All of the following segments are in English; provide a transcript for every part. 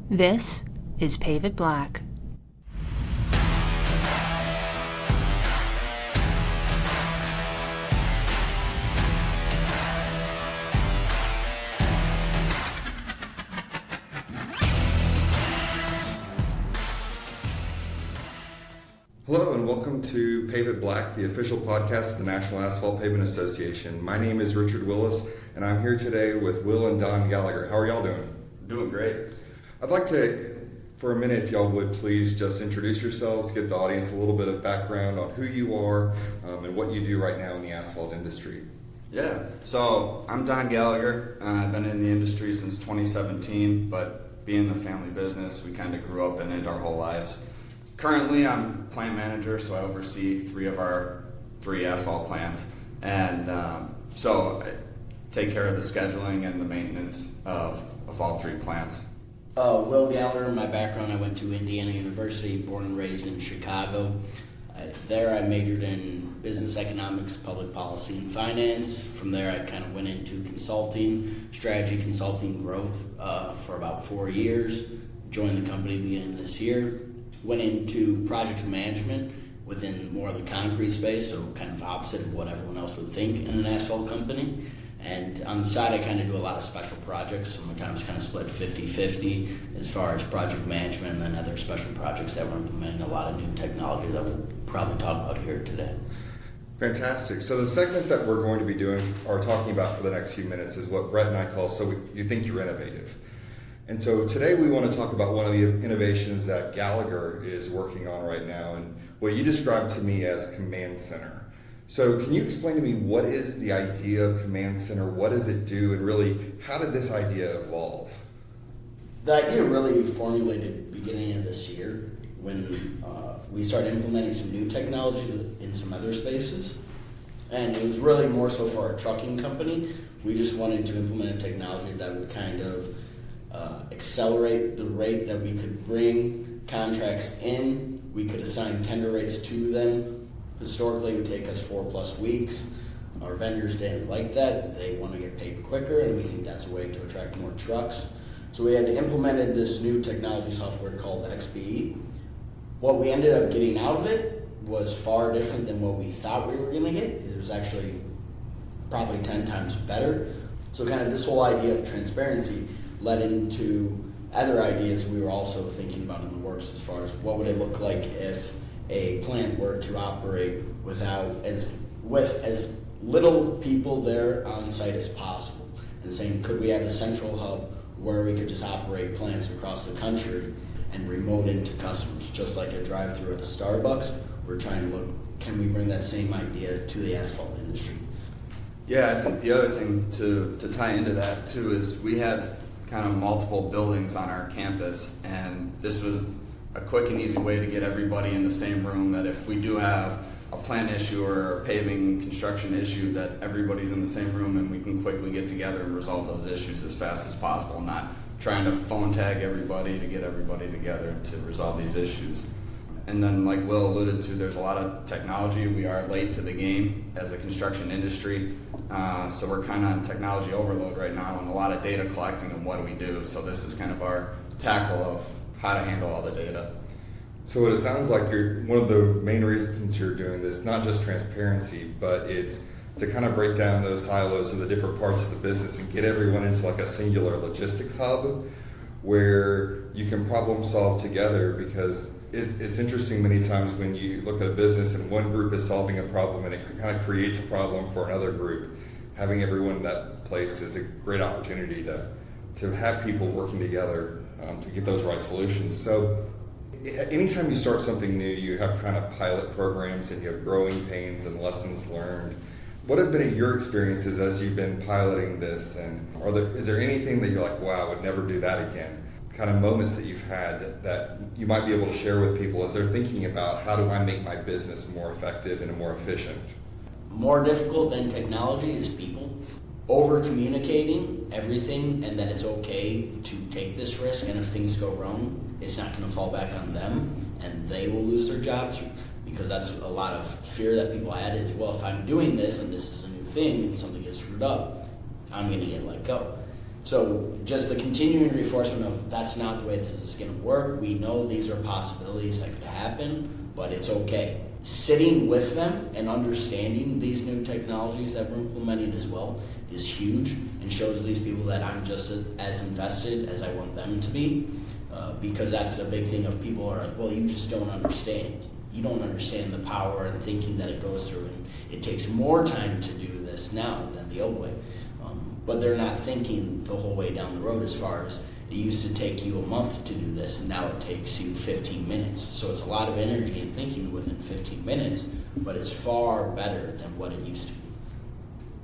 This is Pave It Black. Hello and welcome to Pave It Black, the official podcast of the National Asphalt Pavement Association. My name is Richard Willis and I'm here today with Will and Don Gallagher. How are y'all doing? Doing great. I'd like to, for a minute, if y'all would please just introduce yourselves, give the audience a little bit of background on who you are and what you do right now in the asphalt industry. Yeah, so I'm Don Gallagher. I've been in the industry since 2017, but being the family business, we kind of grew up in it our whole lives. Currently, I'm plant manager, so I oversee three of our asphalt plants, and so I take care of the scheduling and the maintenance of all three plants. Will Gallagher, my background, I went to Indiana University, born and raised in Chicago. There I majored in business economics, public policy, and finance. From there I kind of went into consulting, strategy consulting, growth for about 4 years. Joined the company beginning this year. Went into project management within more of the concrete space, so kind of opposite of what everyone else would think in an asphalt company. And on the side, I kind of do a lot of special projects. Sometimes kind of split 50-50 as far as project management, and then other special projects that we're implementing a lot of new technology that we'll probably talk about here today. Fantastic. So the segment that we're going to be doing or talking about for the next few minutes is what Brett and I call You Think You're Innovative. And so today we want to talk about one of the innovations that Gallagher is working on right now and what you described to me as Command Center. So can you explain to me what is the idea of Command Center, what does it do, and really how did this idea evolve? The idea really formulated beginning of this year when we started implementing some new technologies in some other spaces. And it was really more so for our trucking company. We just wanted to implement a technology that would kind of accelerate the rate that we could bring contracts in. We could assign tender rates to them. Historically, it would take us 4+ weeks. Our vendors didn't like that. They want to get paid quicker, and we think that's a way to attract more trucks. So we had implemented this new technology software called XBE. What we ended up getting out of it was far different than what we thought we were going to get. It was actually probably 10 times better. So kind of this whole idea of transparency led into other ideas we were also thinking about in the works as far as what would it look like if a plant were to operate with as little people there on site as possible, and saying could we have a central hub where we could just operate plants across the country and remote into customers, just like a drive-through at a Starbucks. We're trying to look, can we bring that same idea to the asphalt industry? Yeah, I think the other thing to tie into that too is we have kind of multiple buildings on our campus, and this was a quick and easy way to get everybody in the same room, that if we do have a plant issue or a paving construction issue, that everybody's in the same room and we can quickly get together and resolve those issues as fast as possible, not trying to phone tag everybody to get everybody together to resolve these issues. And then, like Will alluded to, there's a lot of technology. We are late to the game as a construction industry, so we're kind of on technology overload right now and a lot of data collecting and what do we do. So this is kind of our tackle of how to handle all the data. So it sounds like one of the main reasons you're doing this, not just transparency, but it's to kind of break down those silos of the different parts of the business and get everyone into like a singular logistics hub where you can problem solve together, because it's interesting many times when you look at a business and one group is solving a problem and it kind of creates a problem for another group. Having everyone in that place is a great opportunity to have people working together to get those right solutions. So anytime you start something new, you have kind of pilot programs and you have growing pains and lessons learned. What have been your experiences as you've been piloting this, and is there anything that you're like, wow, I would never do that again? Kind of moments that you've had that you might be able to share with people as they're thinking about how do I make my business more effective and more efficient? More difficult than technology is people. Over communicating everything and that it's okay to take this risk, and if things go wrong, it's not going to fall back on them and they will lose their jobs, because that's a lot of fear that people had is, well, if I'm doing this and this is a new thing and something gets screwed up, I'm going to get let go. So just the continuing reinforcement of that's not the way this is going to work. We know these are possibilities that could happen, but it's okay. Sitting with them and understanding these new technologies that we're implementing as well is huge and shows these people that I'm just as invested as I want them to be, because that's a big thing of people are like, well, you just don't understand. You don't understand the power and thinking that it goes through, and it takes more time to do this now than the old way. But they're not thinking the whole way down the road as far as it used to take you a month to do this, and now it takes you 15 minutes. So it's a lot of energy and thinking within 15 minutes, but it's far better than what it used to be.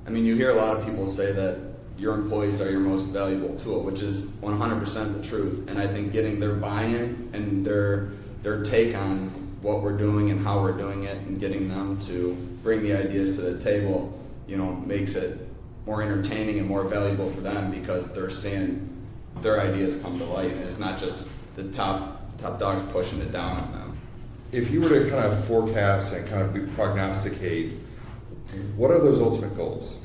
I mean, you hear a lot of people say that your employees are your most valuable tool, which is 100% the truth. And I think getting their buy-in and their take on what we're doing and how we're doing it, and getting them to bring the ideas to the table, makes it more entertaining and more valuable for them, because they're seeing their ideas come to light, and it's not just the top dogs pushing it down on them. If you were to kind of forecast and kind of prognosticate, what are those ultimate goals?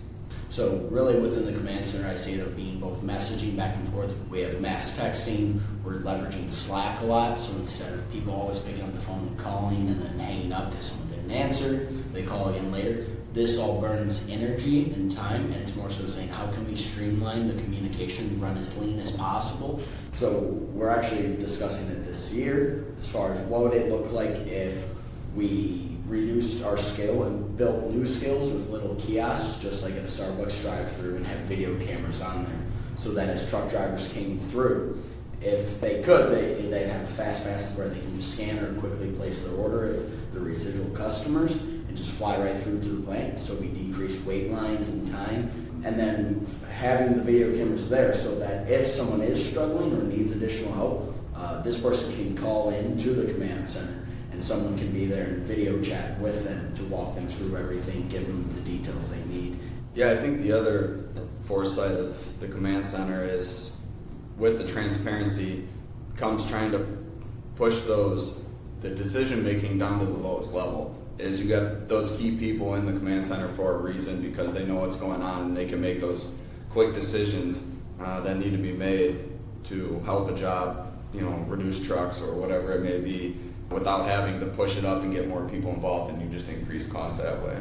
So really within the command center, I see it of being both messaging back and forth. We have mass texting. We're leveraging Slack a lot. So instead of people always picking up the phone and calling and then hanging up because someone didn't answer, they call again later. This all burns energy and time, and it's more so saying how can we streamline the communication and run as lean as possible. So we're actually discussing it this year as far as what would it look like if we reduced our scale and built new skills with little kiosks, just like at a Starbucks drive-through, and have video cameras on there, so that as truck drivers came through, if they could, they'd have a fast pass where they can just scan or quickly place their order if they're residual customers, and just fly right through to the plant. So we decrease wait lines and time, and then having the video cameras there so that if someone is struggling or needs additional help, this person can call in to the command center, and someone can be there and video chat with them to walk them through everything, give them the details they need. Yeah, I think the other foresight of the command center is, with the transparency comes trying to push the decision making down to the lowest level. Is you got those key people in the command center for a reason, because they know what's going on and they can make those quick decisions that need to be made to help a job, reduce trucks or whatever it may be, without having to push it up and get more people involved, and you just increase costs that way.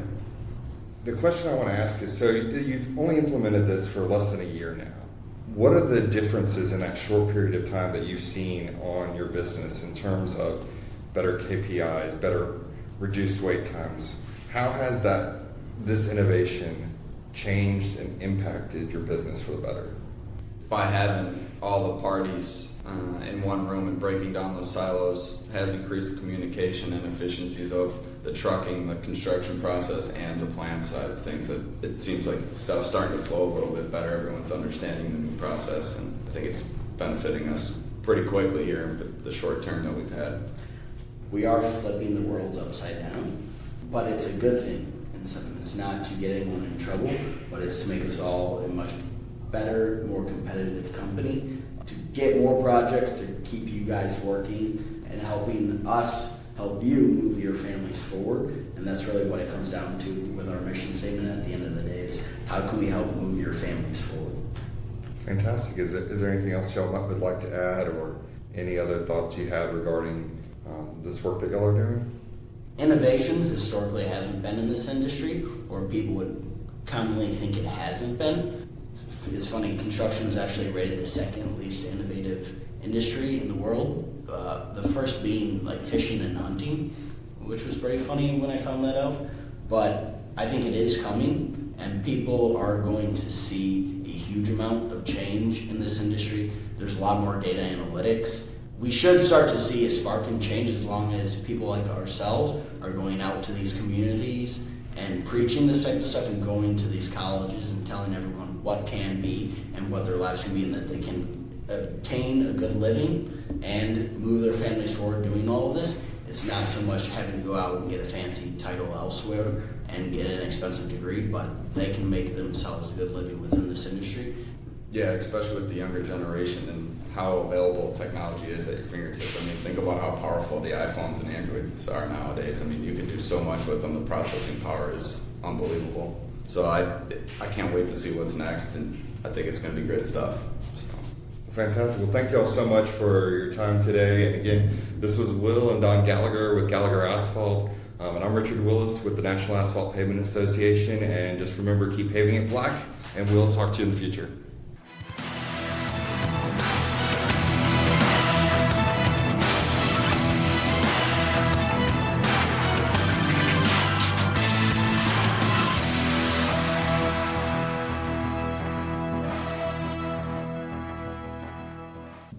The question I want to ask is, so you've only implemented this for less than a year now. What are the differences in that short period of time that you've seen on your business in terms of better KPIs, better reduced wait times? How has this innovation changed and impacted your business for the better? By having all the parties in one room and breaking down those silos has increased the communication and efficiencies of the trucking, the construction process, and the plant side of things. It seems like stuff's starting to flow a little bit better. Everyone's understanding the new process, and I think it's benefiting us pretty quickly here in the short term that we've had. We are flipping the worlds upside down, but it's a good thing. And so it's not to get anyone in trouble, but it's to make us all a much better, more competitive company, to get more projects, to keep you guys working and helping us help you move your families forward. And that's really what it comes down to with our mission statement at the end of the day, is how can we help move your families forward? Fantastic. Is there anything else y'all would like to add, or any other thoughts you had regarding this work that y'all are doing? Innovation historically hasn't been in this industry, or people would commonly think it hasn't been. It's funny, construction was actually rated the second least innovative industry in the world. The first being like fishing and hunting, which was pretty funny when I found that out. But I think it is coming, and people are going to see a huge amount of change in this industry. There's a lot more data analytics. We should start to see a spark in change as long as people like ourselves are going out to these communities and preaching this type of stuff, and going to these colleges and telling everyone what can be and what their lives can be, and that they can obtain a good living and move their families forward doing all of this. It's not so much having to go out and get a fancy title elsewhere and get an expensive degree, but they can make themselves a good living within this industry. Yeah, especially with the younger generation and how available technology is at your fingertips. I mean, think about how powerful the iPhones and Androids are nowadays. I mean, you can do so much with them. The processing power is unbelievable. So I can't wait to see what's next, and I think it's going to be great stuff. So. Fantastic. Well, thank you all so much for your time today. And again, this was Will and Don Gallagher with Gallagher Asphalt. And I'm Richard Willis with the National Asphalt Pavement Association. And just remember, keep paving it black, and we'll talk to you in the future.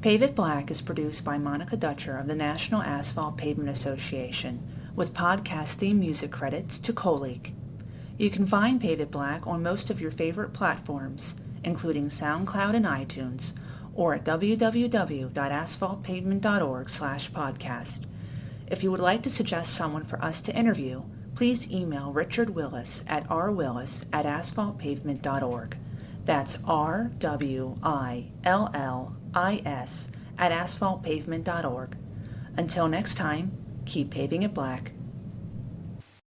Pave It Black is produced by Monica Dutcher of the National Asphalt Pavement Association, with podcast theme music credits to Coleak. You can find Pave It Black on most of your favorite platforms, including SoundCloud and iTunes, or at www.asphaltpavement.org/podcast. If you would like to suggest someone for us to interview, please email Richard Willis at rwillis@asphaltpavement.org. That's RWILLIS@asphaltpavement.org. Until next time, keep paving it black.